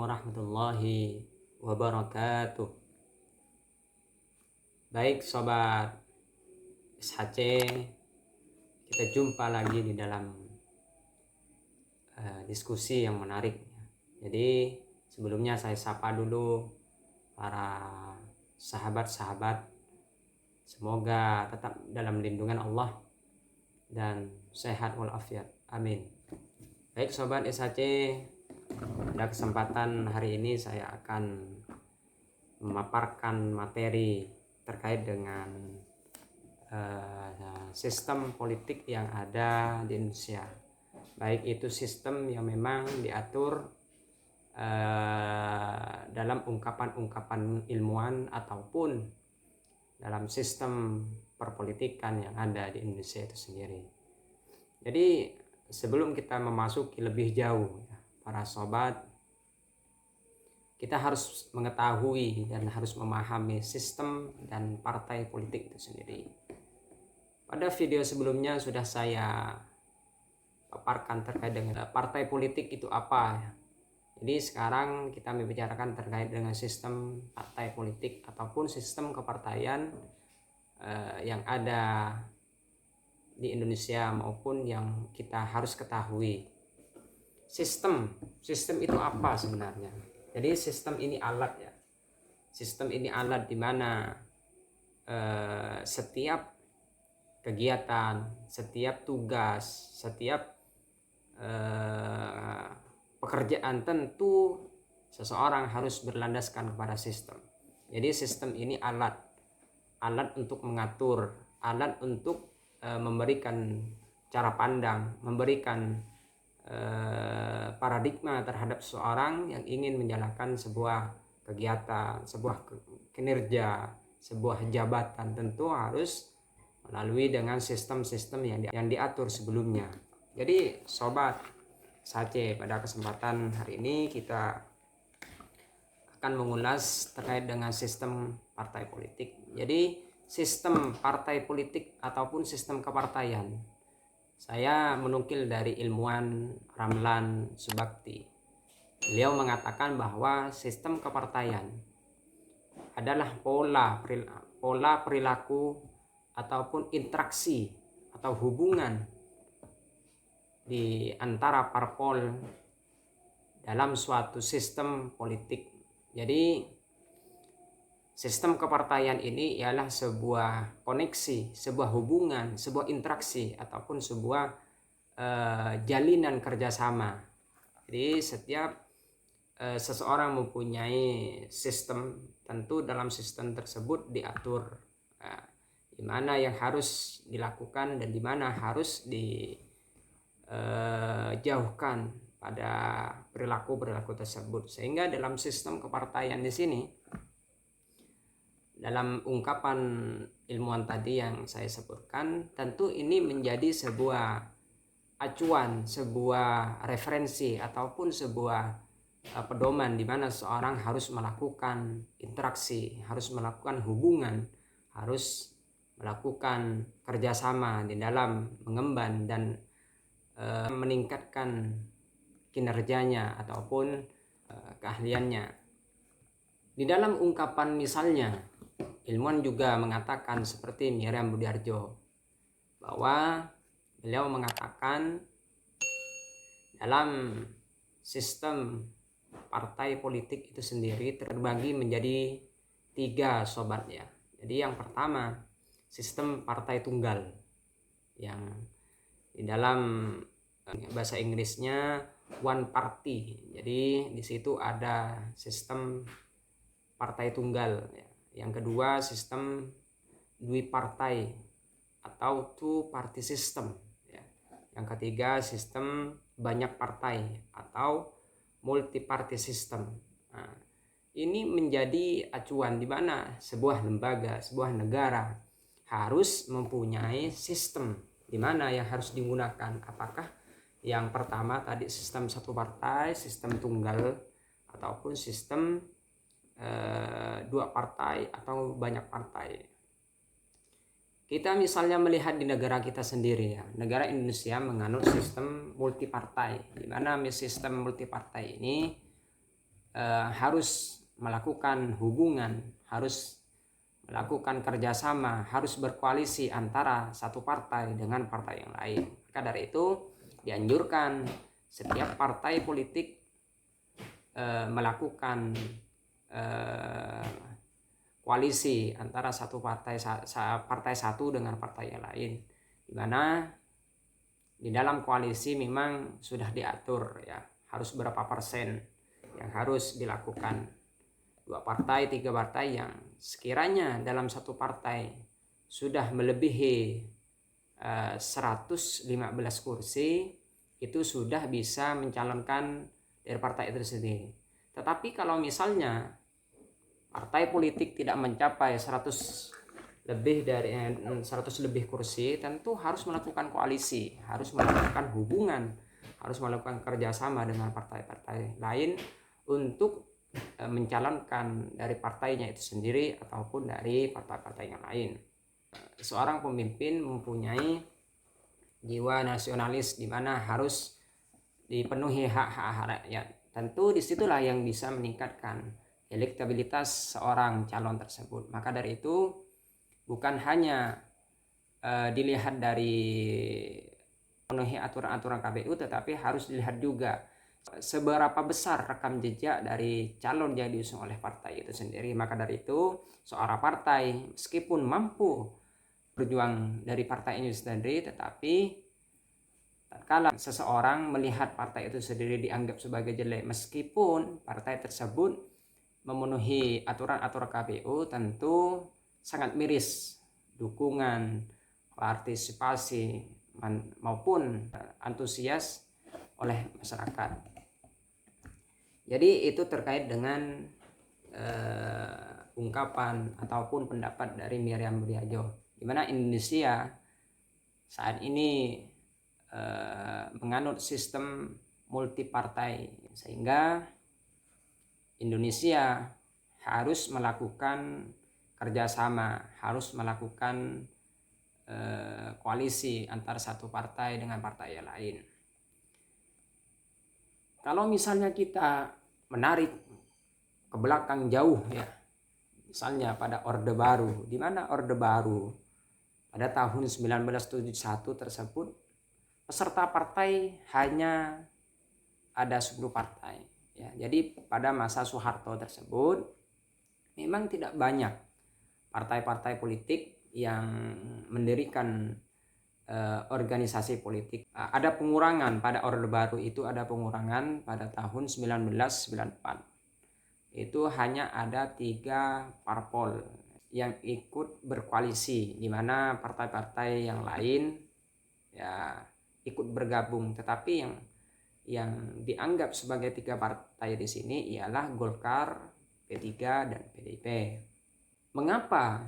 warahmatullahi wabarakatuh. Baik sobat SHC, kita jumpa lagi di dalam diskusi yang menarik. Jadi sebelumnya saya sapa dulu para sahabat-sahabat, semoga tetap dalam lindungan Allah dan sehat walafiat, amin. Baik sobat SHC, pada kesempatan hari ini saya akan memaparkan materi terkait dengan sistem politik yang ada di Indonesia, baik itu sistem yang memang diatur dalam ungkapan-ungkapan ilmuwan ataupun dalam sistem perpolitikan yang ada di Indonesia itu sendiri. Jadi sebelum kita memasuki lebih jauh, para sobat, kita harus mengetahui dan harus memahami sistem dan partai politik itu sendiri. Pada video sebelumnya sudah saya paparkan terkait dengan partai politik itu apa. Jadi sekarang kita membicarakan terkait dengan sistem partai politik ataupun sistem kepartaian yang ada di Indonesia maupun yang kita harus ketahui. Sistem itu apa sebenarnya? Jadi sistem ini alat ya. Sistem ini alat di mana setiap kegiatan, setiap tugas, setiap pekerjaan tentu seseorang harus berlandaskan kepada sistem. Jadi sistem ini alat untuk mengatur, alat untuk memberikan cara pandang, memberikan paradigma terhadap seseorang yang ingin menjalankan sebuah kegiatan, sebuah kinerja, sebuah jabatan, tentu harus melalui dengan sistem-sistem yang diatur sebelumnya. Jadi sobat SHC, pada kesempatan hari ini kita akan mengulas terkait dengan sistem partai politik. Jadi sistem partai politik ataupun sistem kepartaian, saya menukil dari ilmuwan Ramlan Subakti. Beliau mengatakan bahwa sistem kepartaian adalah pola perilaku ataupun interaksi atau hubungan di antara parpol dalam suatu sistem politik. Jadi sistem kepartaian ini ialah sebuah koneksi, sebuah hubungan, sebuah interaksi ataupun sebuah jalinan kerjasama. Jadi setiap seseorang mempunyai sistem, tentu dalam sistem tersebut diatur di mana yang harus dilakukan dan di mana harus dijauhkan pada perilaku tersebut. Sehingga dalam sistem kepartaian di sini, dalam ungkapan ilmuwan tadi yang saya sebutkan, tentu ini menjadi sebuah acuan, sebuah referensi ataupun sebuah pedoman di mana seorang harus melakukan interaksi, harus melakukan hubungan, harus melakukan kerjasama di dalam mengemban dan meningkatkan kinerjanya ataupun keahliannya. Di dalam ungkapan misalnya, ilmuwan juga mengatakan seperti Miriam Budiarjo, bahwa beliau mengatakan dalam sistem partai politik itu sendiri terbagi menjadi 3 sobat ya. Jadi yang pertama, sistem partai tunggal, yang di dalam bahasa Inggrisnya one party. Jadi di situ ada sistem partai tunggal ya. Yang kedua, sistem dwipartai atau two party system ya. Yang ketiga, sistem banyak partai atau multi party system. Nah, ini menjadi acuan di mana sebuah lembaga, sebuah negara harus mempunyai sistem di mana yang harus digunakan. Apakah yang pertama tadi sistem satu partai, sistem tunggal, ataupun sistem 2 partai atau banyak partai. Kita misalnya melihat di negara kita sendiri ya, negara Indonesia menganut sistem multipartai, di mana sistem multipartai ini harus melakukan hubungan, harus melakukan kerjasama, harus berkoalisi antara satu partai dengan partai yang lain. Maka dari itu dianjurkan setiap partai politik melakukan koalisi antara satu partai satu dengan partai yang lain, di mana di dalam koalisi memang sudah diatur ya harus berapa persen yang harus dilakukan. 2 partai, 3 partai yang sekiranya dalam satu partai sudah melebihi 115 kursi, itu sudah bisa mencalonkan dari partai itu sendiri. Tetapi kalau misalnya partai politik tidak mencapai 100 lebih kursi, tentu harus melakukan koalisi, harus melakukan hubungan, harus melakukan kerjasama dengan partai-partai lain untuk mencalonkan dari partainya itu sendiri ataupun dari partai-partai yang lain. Seorang pemimpin mempunyai jiwa nasionalis di mana harus dipenuhi hak-hak rakyat. Tentu disitulah yang bisa meningkatkan elektabilitas seorang calon tersebut. Maka dari itu bukan hanya dilihat dari penuhi aturan-aturan KPU, tetapi harus dilihat juga seberapa besar rekam jejak dari calon yang diusung oleh partai itu sendiri. Maka dari itu seorang partai meskipun mampu berjuang dari partai ini sendiri, tetapi tatkala seseorang melihat partai itu sendiri dianggap sebagai jelek meskipun partai tersebut memenuhi aturan-aturan KPU, tentu sangat miris dukungan, partisipasi maupun antusias oleh masyarakat. Jadi itu terkait dengan ungkapan ataupun pendapat dari Miriam Bryahjo, di mana Indonesia saat ini menganut sistem multipartai, sehingga Indonesia harus melakukan kerjasama, harus melakukan koalisi antara satu partai dengan partai yang lain. Kalau misalnya kita menarik ke belakang jauh ya, misalnya pada Orde Baru, di mana Orde Baru pada tahun 1971 tersebut peserta partai hanya ada 10 partai ya. Jadi pada masa Soeharto tersebut memang tidak banyak partai-partai politik yang mendirikan organisasi politik. Ada pengurangan pada Orde Baru itu, ada pengurangan pada tahun 1994. Itu hanya ada 3 parpol yang ikut berkoalisi, di mana partai-partai yang lain ya ikut bergabung. Tetapi yang dianggap sebagai 3 partai di sini ialah Golkar, P3 dan PDIP. Mengapa?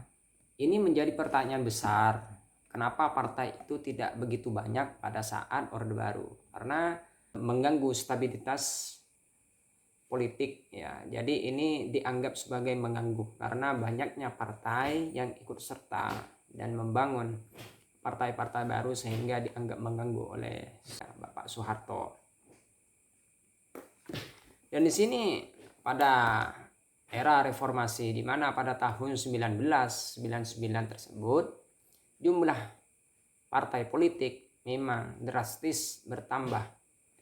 Ini menjadi pertanyaan besar. Kenapa partai itu tidak begitu banyak pada saat Orde Baru? Karena mengganggu stabilitas politik ya. Jadi ini dianggap sebagai mengganggu karena banyaknya partai yang ikut serta dan membangun partai-partai baru, sehingga dianggap mengganggu oleh Bapak Soeharto. Dan di sini pada era reformasi, di mana pada tahun 1999 tersebut jumlah partai politik memang drastis bertambah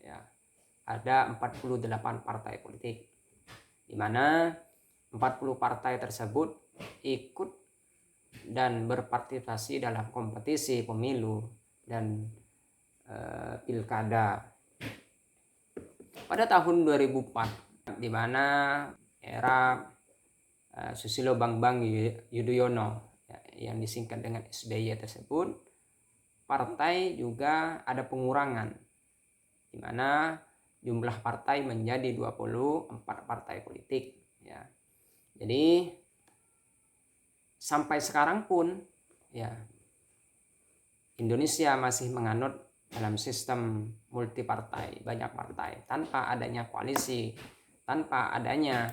ya. Ada 48 partai politik, di mana 40 partai tersebut ikut dan berpartisipasi dalam kompetisi pemilu dan pilkada. Pada tahun 2004, di mana era Susilo Bambang Yudhoyono yang disingkat dengan SBY tersebut, partai juga ada pengurangan, di mana jumlah partai menjadi 24 partai politik ya. Jadi sampai sekarang pun ya Indonesia masih menganut dalam sistem multipartai, banyak partai, tanpa adanya koalisi, tanpa adanya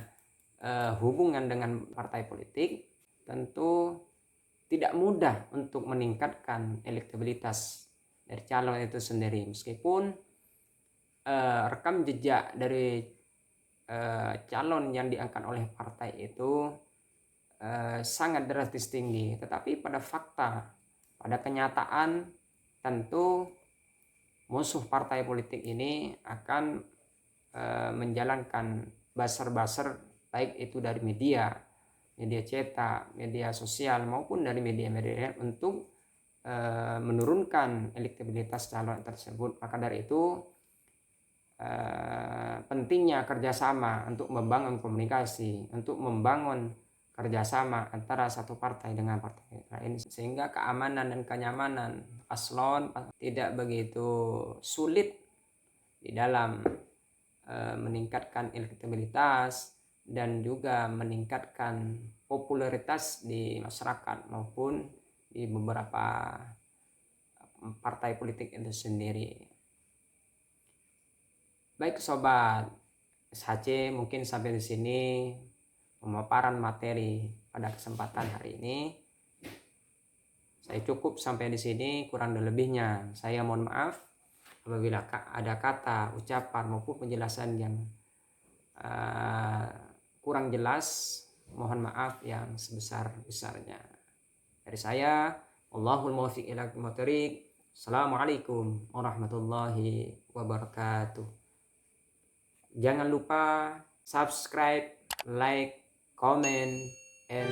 hubungan dengan partai politik, tentu tidak mudah untuk meningkatkan elektabilitas dari calon itu sendiri. Meskipun rekam jejak dari calon yang diangkat oleh partai itu sangat drastis tinggi, tetapi pada fakta, pada kenyataan tentu musuh partai politik ini akan menjalankan buzzer-buzzer, baik itu dari media cetak, media sosial maupun dari media-media untuk menurunkan elektabilitas calon tersebut. Maka dari itu pentingnya kerjasama untuk membangun komunikasi, untuk membangun kerjasama antara satu partai dengan partai lain, sehingga keamanan dan kenyamanan paslon tidak begitu sulit di dalam meningkatkan elektabilitas dan juga meningkatkan popularitas di masyarakat maupun di beberapa partai politik itu sendiri. Baik sobat SHC, mungkin sampai di sini pemaparan materi pada kesempatan hari ini. Saya cukup sampai di sini, kurang dan lebihnya saya mohon maaf apabila ada kata, ucapan maupun penjelasan yang kurang jelas. Mohon maaf yang sebesar-besarnya. Dari saya, Allahul muwaffiq ila aqwamit thoriq. Assalamualaikum warahmatullahi wabarakatuh. Jangan lupa subscribe, like, comment, and